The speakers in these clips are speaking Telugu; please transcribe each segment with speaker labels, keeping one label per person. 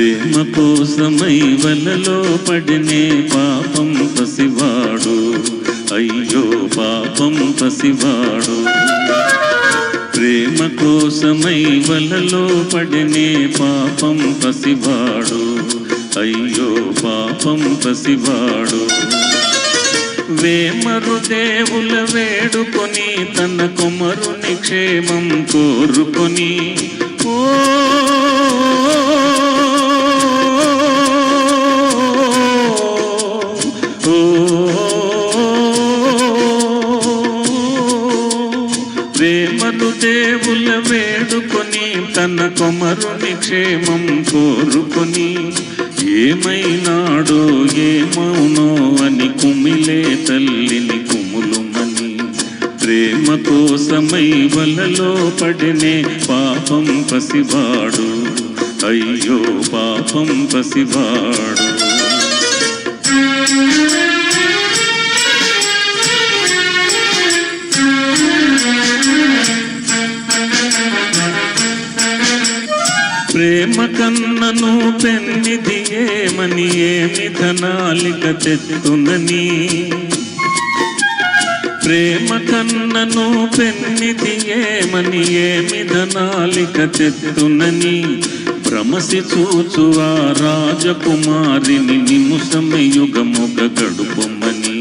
Speaker 1: ప్రేమ కోసమై వలలో పడినే పాపం పసివాడు, అయ్యో పాపం పసివాడు. ప్రేమ కోసమై వలలో పడినే పాపం పసివాడు, అయ్యో పాపం పసివాడు. వేమరు దేవుల వేడుకొని తన కుమరుని క్షేమం కోరుకొని వేమరు దేవుల వేడుకొని తన కుమరుని క్షేమం కోరుకొని ఏమైనాడో ఏమౌనో అని కుమిలే తల్లిని కుములుమని. ప్రేమ కోసమై వలలో పడినే పాపం పసివాడు, అయ్యో పాపం పసివాడు. ప్రేమ కన్నను పెన్నిది ఏమని ఏమి ధనాలిక తెత్తునని. ప్రేమ కన్నను పెన్నిది ఏమని ఏమి ధనాలిక తెత్తునని. భ్రమసి చూచు ఆ రాజకుమారిని నిముషమే యుగముగ గడుపుమని.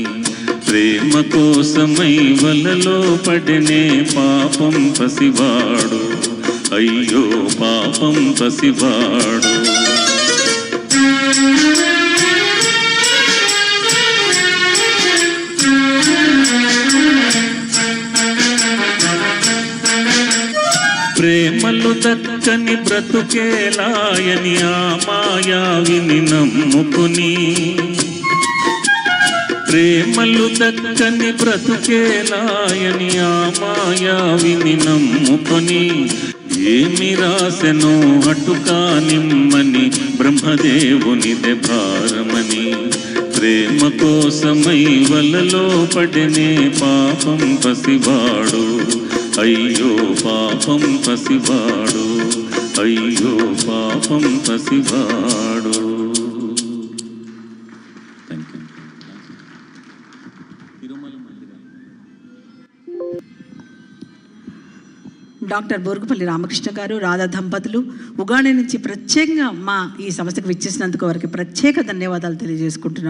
Speaker 1: ప్రేమ కోసమై వలలో పడినే పాపం పసివాడు, అయ్యో పాపం పసివాడు. ప్రేమలు దక్కని బ్రతుకేలాయని ఆ మాయావిని నమ్ముకుని. ప్రేమలు దక్కని బ్రతుకేలాయని ఆ మాయావిని నమ్ముకొని ఏమి రాసెనో అటుకా నిమ్మని బ్రహ్మదేవునిదే భారమని. ప్రేమ కోసమై వలలో పడినే పాపం పసివాడు, అయ్యో పాపం పసివాడు, అయ్యో పాపం పసివాడు.
Speaker 2: డాక్టర్ బోరుగుపల్లి రామకృష్ణ గారు, రాధా దంపతులు ఉగాడి నుంచి ప్రత్యేకంగా మా ఈ సంస్థకు విచ్చేసినందుకు వారికి ప్రత్యేక ధన్యవాదాలు తెలియజేసుకుంటున్నాం.